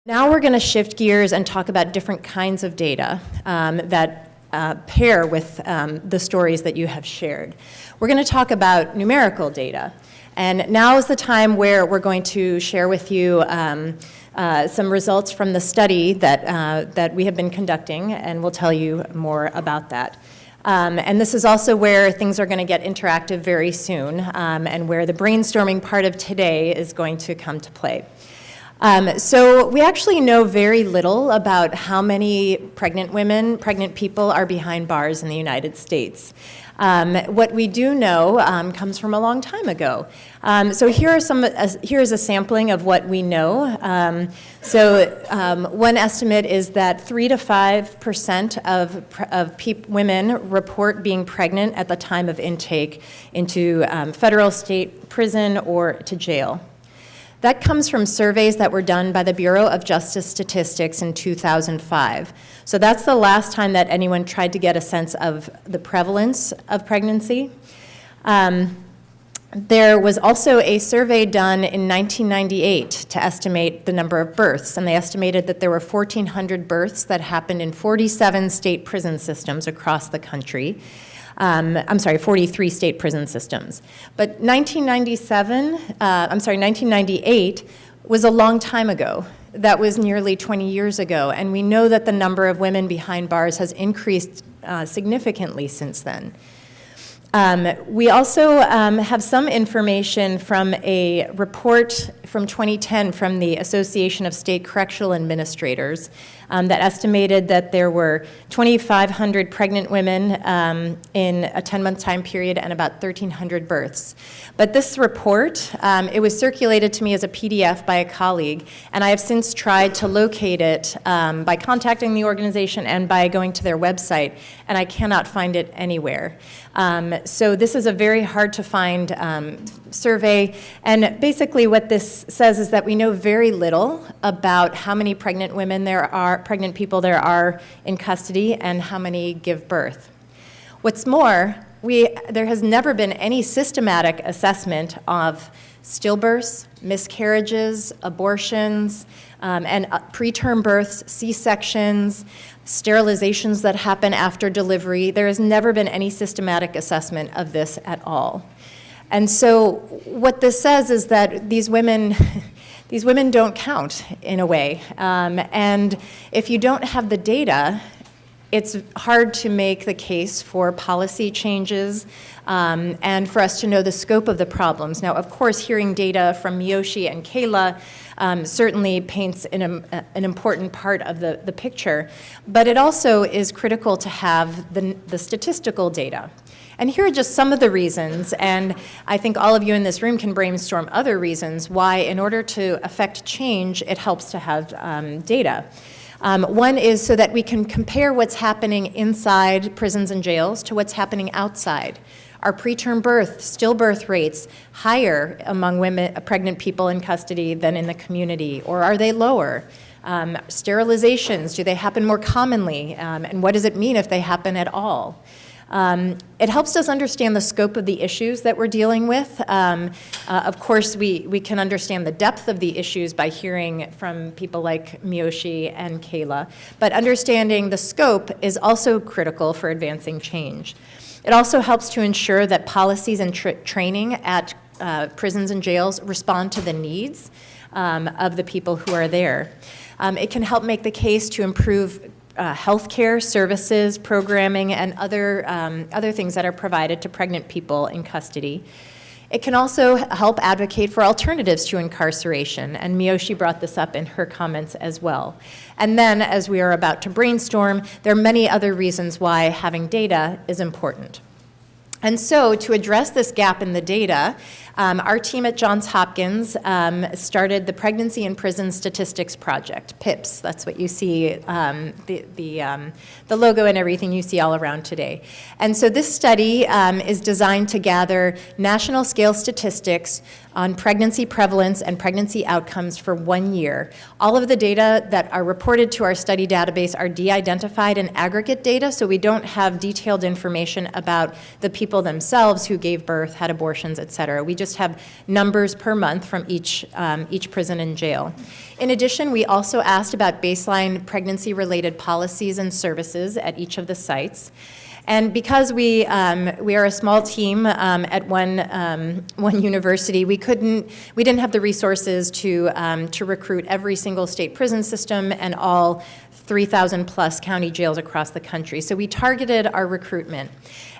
Now we're going to shift gears and talk about different kinds of data that pair with the stories that you have shared. We're going to talk about numerical data. And now is the time where we're going to share with you some results from the study that we have been conducting, and we'll tell you more about that. And this is also where things are going to get interactive very soon, and where the brainstorming part of today is going to come to play. So we actually know very little about how many pregnant people are behind bars in the United States. What we do know comes from a long time ago. So here's a sampling of what we know. One estimate is that 3 to 5% of women report being pregnant at the time of intake into federal, state prison or to jail. That comes from surveys that were done by the Bureau of Justice Statistics in 2005. So that's the last time that anyone tried to get a sense of the prevalence of pregnancy. There was also a survey done in 1998 to estimate the number of births, and they estimated that there were 1,400 births that happened in 47 state prison systems across the country. 43 state prison systems. But 1998 was a long time ago. That was nearly 20 years ago, and we know that the number of women behind bars has increased significantly since then. We also have some information from a report from 2010 from the Association of State Correctional Administrators that estimated that there were 2,500 pregnant women in a 10-month time period and about 1,300 births. But this report, it was circulated to me as a PDF by a colleague, and I have since tried to locate it by contacting the organization and by going to their website, and I cannot find it anywhere. So this is a very hard to find survey, and basically what this says is that we know very little about how many pregnant people there are in custody and how many give birth. What's more, there has never been any systematic assessment of stillbirths, miscarriages, abortions, and preterm births, C-sections, sterilizations that happen after delivery. There has never been any systematic assessment of this at all. And so what this says is that these women don't count in a way. And if you don't have the data, it's hard to make the case for policy changes and for us to know the scope of the problems. Now, of course, hearing data from Miyoshi and Kayla certainly paints an important part of the picture, but it also is critical to have the statistical data. And here are just some of the reasons, and I think all of you in this room can brainstorm other reasons why, in order to affect change, it helps to have data. One is so that we can compare what's happening inside prisons and jails to what's happening outside. Are preterm birth, stillbirth rates higher among pregnant people in custody than in the community, or are they lower? Sterilizations, do they happen more commonly, and what does it mean if they happen at all? It helps us understand the scope of the issues that we're dealing with. Of course, we can understand the depth of the issues by hearing from people like Miyoshi and Kayla, but understanding the scope is also critical for advancing change. It also helps to ensure that policies and training at prisons and jails respond to the needs of the people who are there. It can help make the case to improve healthcare services, programming, and other things that are provided to pregnant people in custody. It can also help advocate for alternatives to incarceration, and Miyoshi brought this up in her comments as well. And then, as we are about to brainstorm, there are many other reasons why having data is important. And so, to address this gap in the data, our team at Johns Hopkins started the Pregnancy in Prison Statistics Project, PIPS. That's what you see, the logo and everything you see all around today. And so this study is designed to gather national scale statistics on pregnancy prevalence and pregnancy outcomes for 1 year. All of the data that are reported to our study database are de-identified and aggregate data, so we don't have detailed information about the people themselves who gave birth, had abortions, et cetera. We just have numbers per month from each prison and jail. In addition, we also asked about baseline pregnancy-related policies and services at each of the sites. And because we are a small team at one university, we didn't have the resources to recruit every single state prison system and all 3,000 plus county jails across the country. So we targeted our recruitment.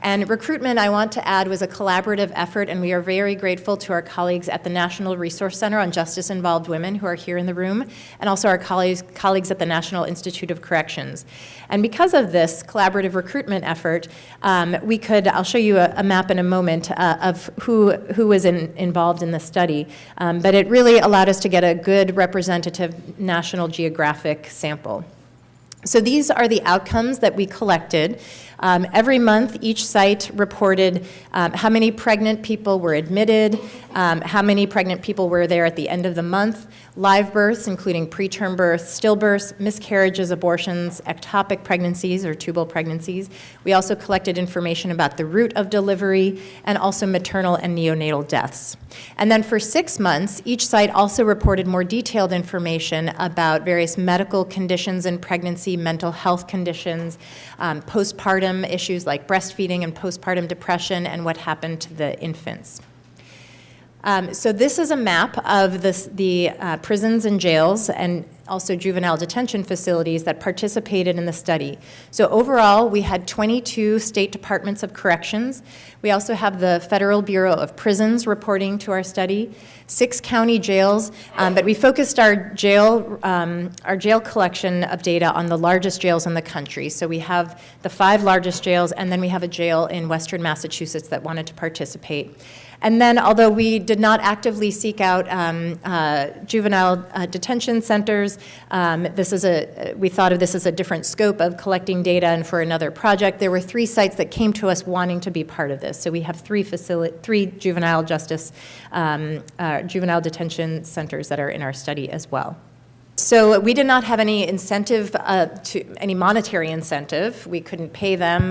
And recruitment, I want to add, was a collaborative effort, and we are very grateful to our colleagues at the National Resource Center on Justice-Involved Women who are here in the room, and also our colleagues at the National Institute of Corrections. And because of this collaborative recruitment effort, I'll show you a map in a moment of who was involved in the study, but it really allowed us to get a good representative national geographic sample. So these are the outcomes that we collected. Every month, each site reported how many pregnant people were admitted, how many pregnant people were there at the end of the month, live births, including preterm births, stillbirths, miscarriages, abortions, ectopic pregnancies or tubal pregnancies. We also collected information about the route of delivery and also maternal and neonatal deaths. And then for 6 months, each site also reported more detailed information about various medical conditions in pregnancy, mental health conditions, postpartum issues like breastfeeding and postpartum depression, and what happened to the infants. So this is a map of the prisons and jails and also juvenile detention facilities that participated in the study. So overall, we had 22 state departments of corrections. We also have the Federal Bureau of Prisons reporting to our study, 6 county jails, but we focused our jail collection of data on the largest jails in the country. So we have the 5 largest jails, and then we have a jail in Western Massachusetts that wanted to participate. And then, although we did not actively seek out juvenile detention centers, we thought of this as a different scope of collecting data and for another project. There were 3 sites that came to us wanting to be part of this. So we have 3 juvenile detention centers that are in our study as well. So we did not have any incentive, any monetary incentive. We couldn't pay them,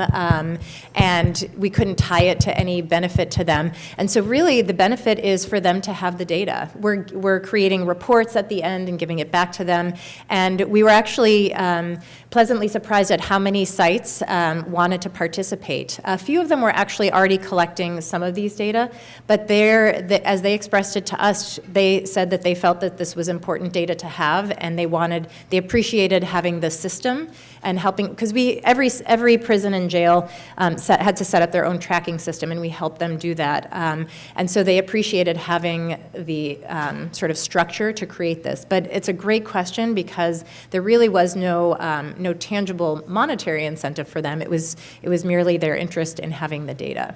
and we couldn't tie it to any benefit to them. And so really the benefit is for them to have the data. We're creating reports at the end and giving it back to them. And we were actually pleasantly surprised at how many sites wanted to participate. A few of them were actually already collecting some of these data, but as they expressed it to us, they said that they felt that this was important data to have, and they appreciated having the system and helping, because every prison and jail had to set up their own tracking system, and we helped them do that. And so they appreciated having the sort of structure to create this. But it's a great question because there really was no tangible monetary incentive for them. It was merely their interest in having the data.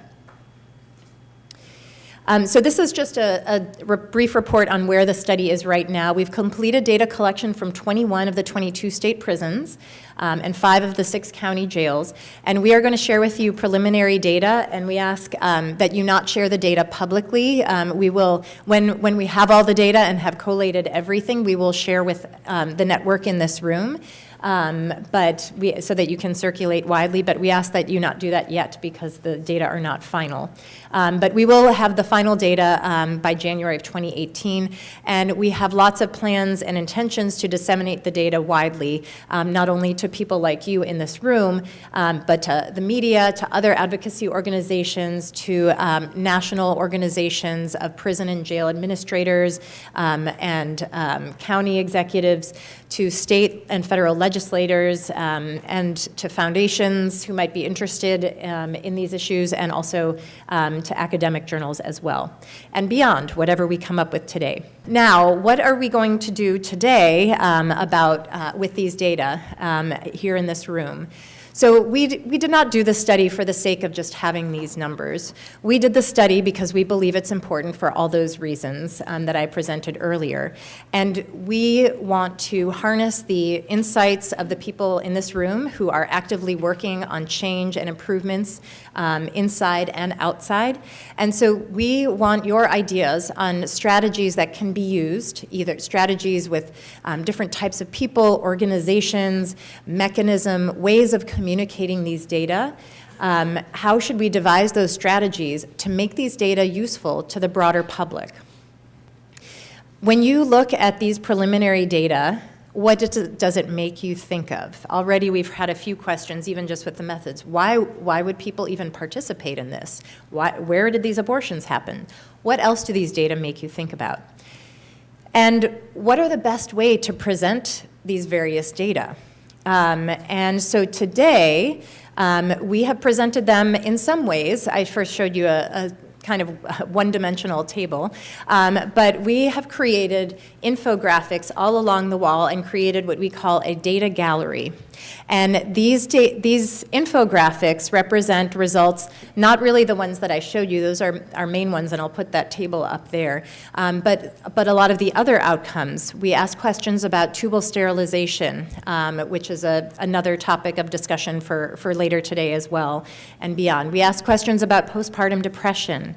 So this is just a brief report on where the study is right now. We've completed data collection from 21 of the 22 state prisons and 5 of the 6 county jails. And we are going to share with you preliminary data, and we ask that you not share the data publicly. We will, when we have all the data and have collated everything, we will share with the network in this room. So that you can circulate widely, but we ask that you not do that yet because the data are not final. But we will have the final data by January of 2018, and we have lots of plans and intentions to disseminate the data widely, not only to people like you in this room, but to the media, to other advocacy organizations, to national organizations of prison and jail administrators and county executives, to state and federal legislators, and to foundations who might be interested in these issues, and also to academic journals as well, and beyond, whatever we come up with today. Now, what are we going to do today with these data here in this room? So we did not do the study for the sake of just having these numbers. We did the study because we believe it's important for all those reasons that I presented earlier. And we want to harness the insights of the people in this room who are actively working on change and improvements inside and outside. And so we want your ideas on strategies that can be used, either strategies with different types of people, organizations, mechanism, ways of communicating these data How should we devise those strategies to make these data useful to the broader public? When you look at these preliminary data, what does it make you think of? Already we've had a few questions, even just with the methods. Why would people even participate in this? Where did these abortions happen? What else do these data make you think about? And what are the best way to present these various data? And so today, we have presented them in some ways. I first showed you a kind of one-dimensional table, but we have created infographics all along the wall and created what we call a data gallery. And these infographics represent results, not really the ones that I showed you, those are our main ones, and I'll put that table up there, but a lot of the other outcomes. We ask questions about tubal sterilization, which is another topic of discussion for later today as well, and beyond. We ask questions about postpartum depression,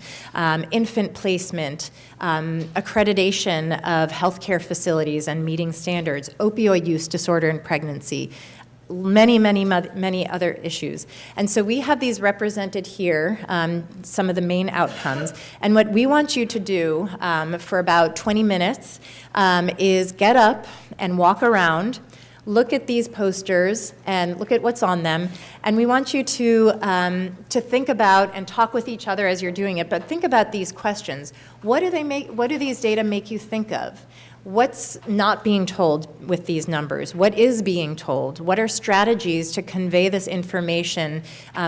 infant placement, accreditation of healthcare facilities and meeting standards, opioid use disorder in pregnancy, many other issues. And so we have these represented here, some of the main outcomes. And what we want you to do for about 20 minutes is get up and walk around, look at these posters and look at what's on them. And we want you to think about and talk with each other as you're doing it, but think about these questions. What do these data make you think of? What's not being told with these numbers? What is being told? What are strategies to convey this information?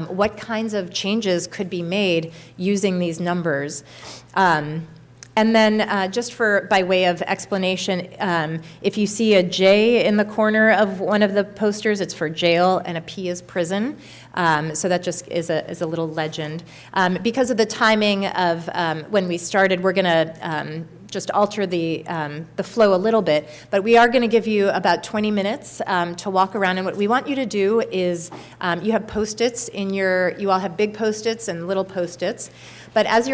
What kinds of changes could be made using these numbers? And then just by way of explanation, if you see a J in the corner of one of the posters, it's for jail, and a P is prison. So that just is a little legend. Because of the timing of when we started, we're going to just alter the flow a little bit, but we are going to give you about 20 minutes to walk around, and what we want you to do is, you have Post-its you all have big Post-its and little Post-its, but as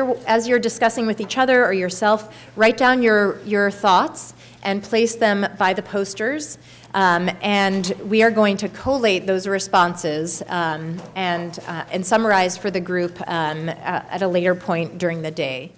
you're discussing with each other or yourself, write down your thoughts and place them by the posters, and we are going to collate those responses and summarize for the group at a later point during the day.